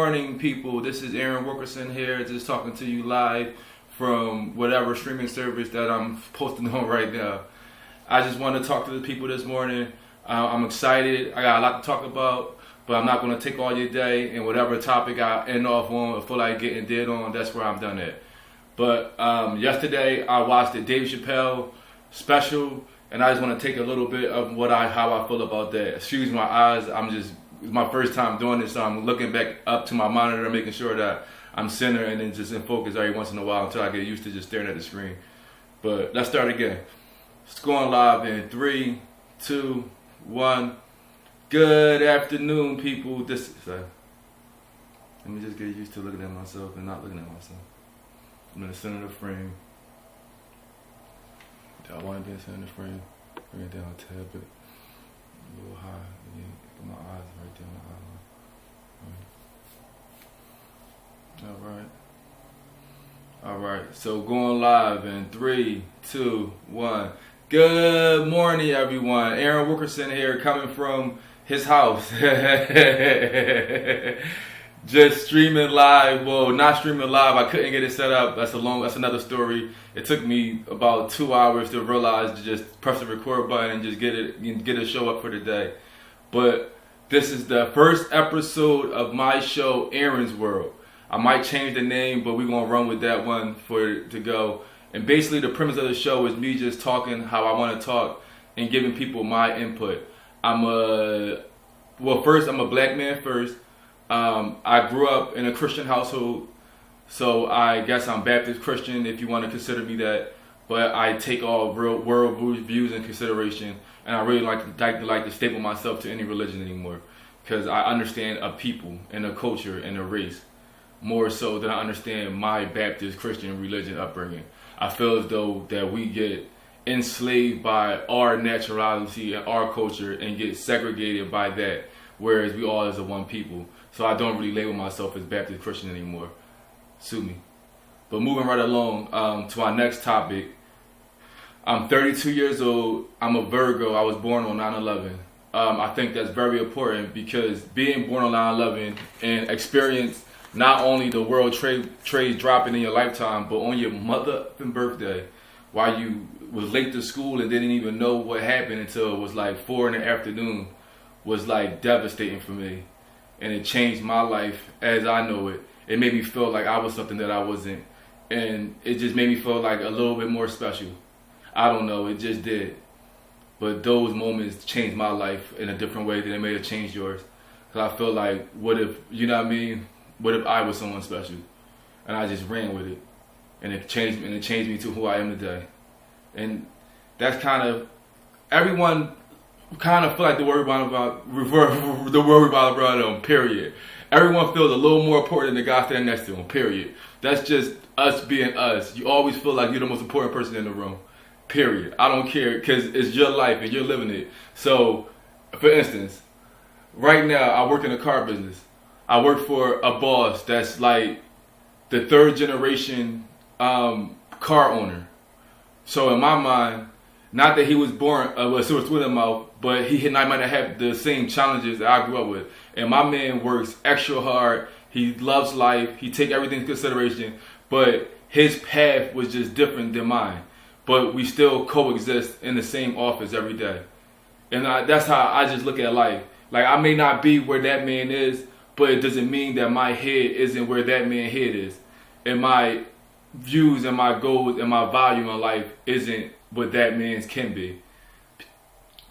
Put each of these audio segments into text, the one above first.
morning, people. This is Aaron Wilkerson here, just talking to you live from whatever streaming service that I'm posting on right now. I just want to talk to the people this morning. I'm excited. I got a lot to talk about, but I'm not going to take all your day. And whatever topic I end off on or feel like getting dead on, that's where I'm done at. But yesterday I watched the Dave Chappelle special, and I just want to take a little bit of how I feel about that. Excuse my eyes. It's my first time doing this, so I'm looking back up to my monitor, making sure that I'm centered and then just in focus every once in a while until I get used to just staring at the screen. But let's start again. It's going live in 3, 2, 1. Good afternoon, people. Let me just get used to looking at myself and not looking at myself. I'm in the center of the frame. Do I want to be in the center of the frame? Bring it down a tad bit. A little high. Put my eyes right there on the eye line. Alright. So going live in 3, 2, 1. Good morning, everyone. Aaron Wilkerson here, coming from his house. Just streaming live. Well, not streaming live. I couldn't get it set up. That's another story. It took me about 2 hours to realize to just press the record button and just get a show up for the day. But this is the first episode of my show, Aaron's World. I might change the name, but we're gonna run with that one for it to go. And basically, the premise of the show is me just talking how I want to talk and giving people my input. I'm a black man first. I grew up in a Christian household, so I guess I'm Baptist Christian if you want to consider me that. But I take all real world views in consideration, and I really like to staple myself to any religion anymore, because I understand a people and a culture and a race more so than I understand my Baptist Christian religion upbringing. I feel as though that we get enslaved by our naturality and our culture and get segregated by that, whereas we all as a one people. So I don't really label myself as Baptist Christian anymore. Sue me. But moving right along to our next topic. I'm 32 years old. I'm a Virgo. I was born on 9/11. I think that's very important, because being born on 9/11 and experience not only the world trade dropping in your lifetime, but on your mother-effing birthday, while you was late to school and didn't even know what happened until it was like 4 in the afternoon, was like devastating for me. And it changed my life as I know it. It made me feel like I was something that I wasn't. And it just made me feel like a little bit more special. I don't know, it just did. But those moments changed my life in a different way than it may have changed yours. Because I feel like, what if, you know what I mean? What if I was someone special? And I just ran with it. And it changed me to who I am today. And that's kind of, everyone kind of feel like the word about them, period. Everyone feels a little more important than the guy standing next to them, period. That's just us being us. You always feel like you're the most important person in the room, period. I don't care, because it's your life and you're living it. So, for instance, right now I work in the car business. I work for a boss that's like the third generation car owner. So in my mind, not that he was born with a mouth, but he might not have the same challenges that I grew up with. And my man works extra hard. He loves life. He takes everything into consideration. But his path was just different than mine. But we still coexist in the same office every day. And that's how I just look at life. Like, I may not be where that man is, but it doesn't mean that my head isn't where that man's head is. And my views and my goals and my value in life isn't what that man's can be.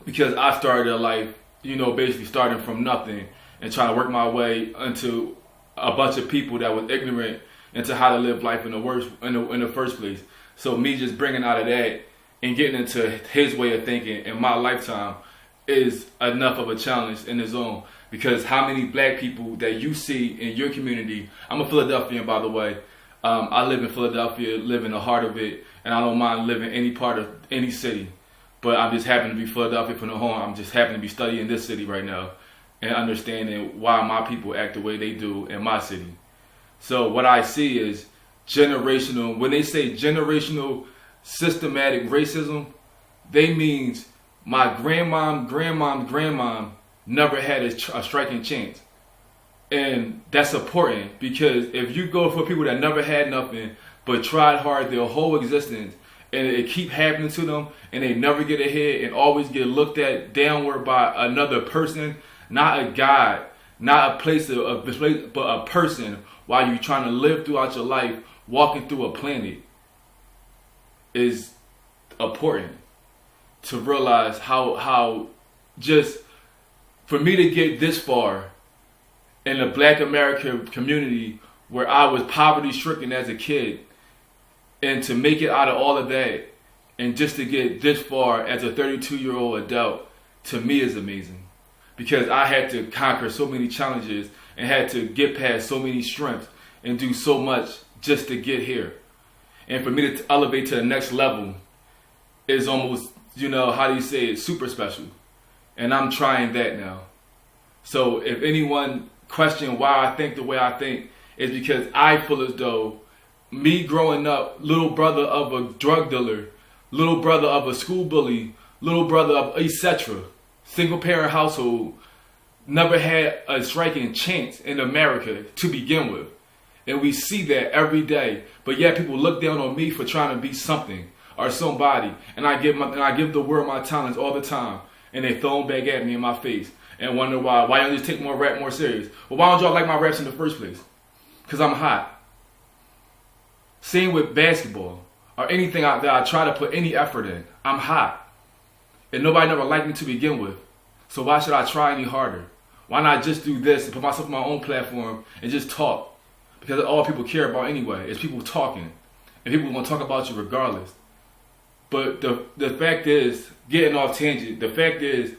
Because I started a life, basically starting from nothing and trying to work my way into a bunch of people that was ignorant into how to live life in the first place. So me just bringing out of that and getting into his way of thinking in my lifetime is enough of a challenge in its own. Because how many black people that you see in your community, I'm a Philadelphian, by the way. I live in Philadelphia, live in the heart of it, and I don't mind living any part of any city. But I'm just happen to be Philadelphia from the home. I'm just happen to be studying this city right now and understanding why my people act the way they do in my city. So what I see is generational. When they say generational systematic racism, they means my grandmom never had a striking chance. And that's important, because if you go for people that never had nothing but tried hard their whole existence, and it keep happening to them, and they never get ahead and always get looked at downward by another person, not a God, not a place, but a person, while you're trying to live throughout your life, walking through a planet, is important to realize how just for me to get this far in the Black American community, where I was poverty stricken as a kid, and to make it out of all of that, and just to get this far as a 32-year-old adult, to me is amazing. Because I had to conquer so many challenges and had to get past so many strengths and do so much just to get here. And for me to elevate to the next level is almost, how do you say it, super special. And I'm trying that now. So if anyone question why I think the way I think, is because I feel as though me growing up, little brother of a drug dealer, little brother of a school bully, little brother of etc., single parent household, never had a striking chance in America to begin with. And we see that every day. But yet people look down on me for trying to be something or somebody. And I give the world my talents all the time. And they throw them back at me in my face. And wonder why. Why don't you just take more rap more serious? Well, why don't y'all like my raps in the first place? Because I'm hot. Same with basketball or anything that I try to put any effort in. I'm hot. And nobody never liked me to begin with. So why should I try any harder? Why not just do this and put myself on my own platform and just talk? Because all people care about anyway is people talking. And people want to talk about you regardless. But the fact is, getting off tangent, the fact is,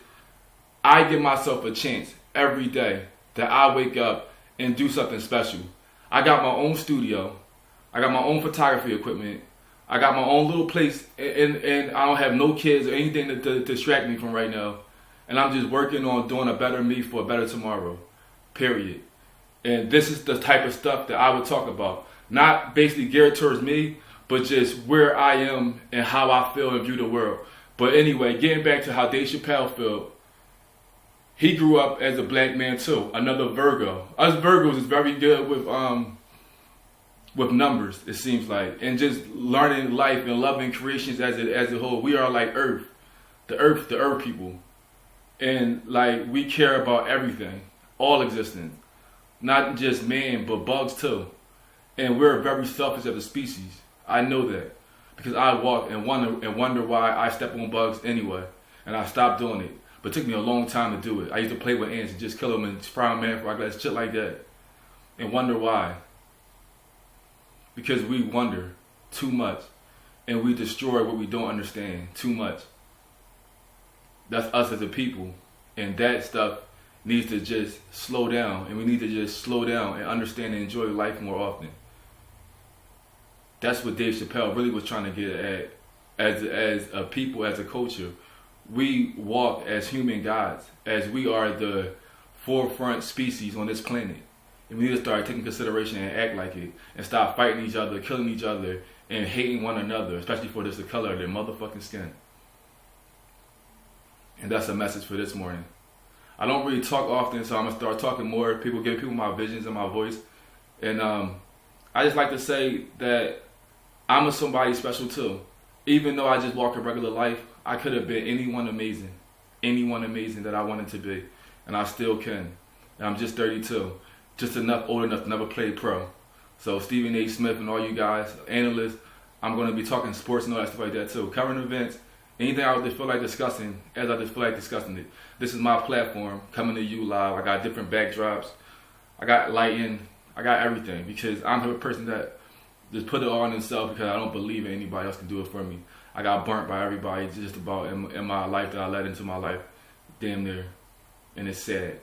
I give myself a chance every day that I wake up and do something special. I got my own studio. I got my own photography equipment. I got my own little place, and I don't have no kids or anything to distract me from right now. And I'm just working on doing a better me for a better tomorrow, period. And this is the type of stuff that I would talk about. Not basically geared towards me, but just where I am and how I feel and view the world. But anyway, getting back to how Dave Chappelle felt, he grew up as a black man too, another Virgo. Us Virgos is very good with numbers, it seems like, and just learning life and loving creations as a whole. We are like Earth, the Earth people, and like we care about everything, all existence, not just man but bugs too. And we're very selfish as a species. I know that because I walk and wonder why I step on bugs anyway, and I stopped doing it. But it took me a long time to do it. I used to play with ants and just kill them and fry them for glass, shit like that, and wonder why. Because we wonder too much, and we destroy what we don't understand too much. That's us as a people, and that stuff needs to just slow down, and we need to just slow down and understand and enjoy life more often. That's what Dave Chappelle really was trying to get at. As a people, as a culture, we walk as human gods, as we are the forefront species on this planet. And we need to start taking consideration and act like it, and stop fighting each other, killing each other, and hating one another, especially for just the color of their motherfucking skin. And that's a message for this morning. I don't really talk often, so I'm going to start talking more. Give people my visions and my voice. And I just like to say that I'm somebody special too. Even though I just walk a regular life, I could have been anyone amazing that I wanted to be. And I still can. And I'm just 32. Just old enough to never play pro. So Stephen A. Smith and all you guys, analysts, I'm going to be talking sports and all that stuff like that too. Current events, anything I just feel like discussing, as I just feel like discussing it. This is my platform, coming to you live. I got different backdrops. I got lighting. I got everything, because I'm the person that just put it all on himself, because I don't believe anybody else can do it for me. I got burnt by everybody just about in my life that I led into my life. Damn near. And it's sad.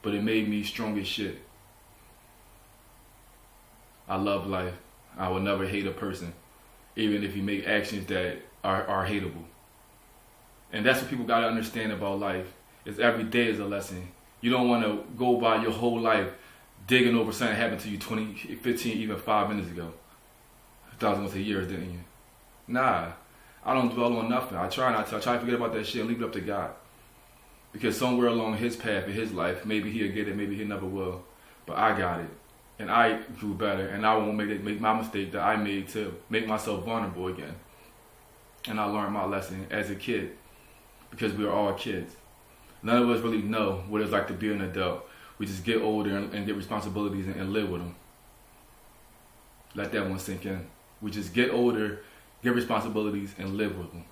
But it made me strong as shit. I love life. I will never hate a person, even if you make actions that are hateable. And that's what people got to understand about life, is every day is a lesson. You don't want to go by your whole life digging over something that happened to you 20, 15, even 5 minutes ago. 1,000 years, didn't you? Nah, I don't dwell on nothing. I try not to. I try to forget about that shit and leave it up to God. Because somewhere along his path in his life, maybe he'll get it, maybe he never will. but I got it. And I grew better, and I won't make my mistake that I made to make myself vulnerable again. And I learned my lesson as a kid, because we are all kids. None of us really know what it's like to be an adult. We just get older and get responsibilities and live with them. Let that one sink in. We just get older, get responsibilities, and live with them.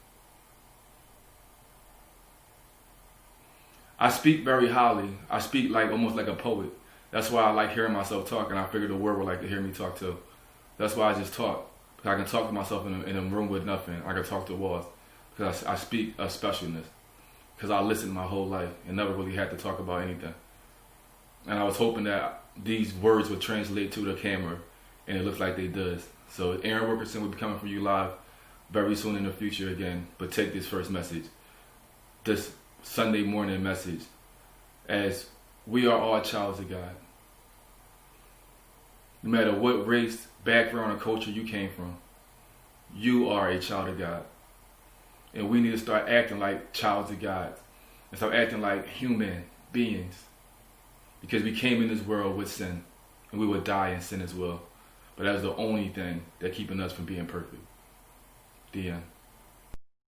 I speak very highly. I speak like almost like a poet. That's why I like hearing myself talk, and I figured the world would like to hear me talk too. That's why I just talk. Because I can talk to myself in a room with nothing. I can talk to walls. Because I speak a specialness. Because I listened my whole life and never really had to talk about anything. And I was hoping that these words would translate to the camera, and it looks like they does. So Aaron Wilkerson will be coming for you live very soon in the future again. But take this first message, this Sunday morning message, as we are all childs of God. No matter what race, background, or culture you came from, you are a child of God. And we need to start acting like childs of God and start acting like human beings, because we came in this world with sin, and we will die in sin as well. But that's the only thing that's keeping us from being perfect. The end.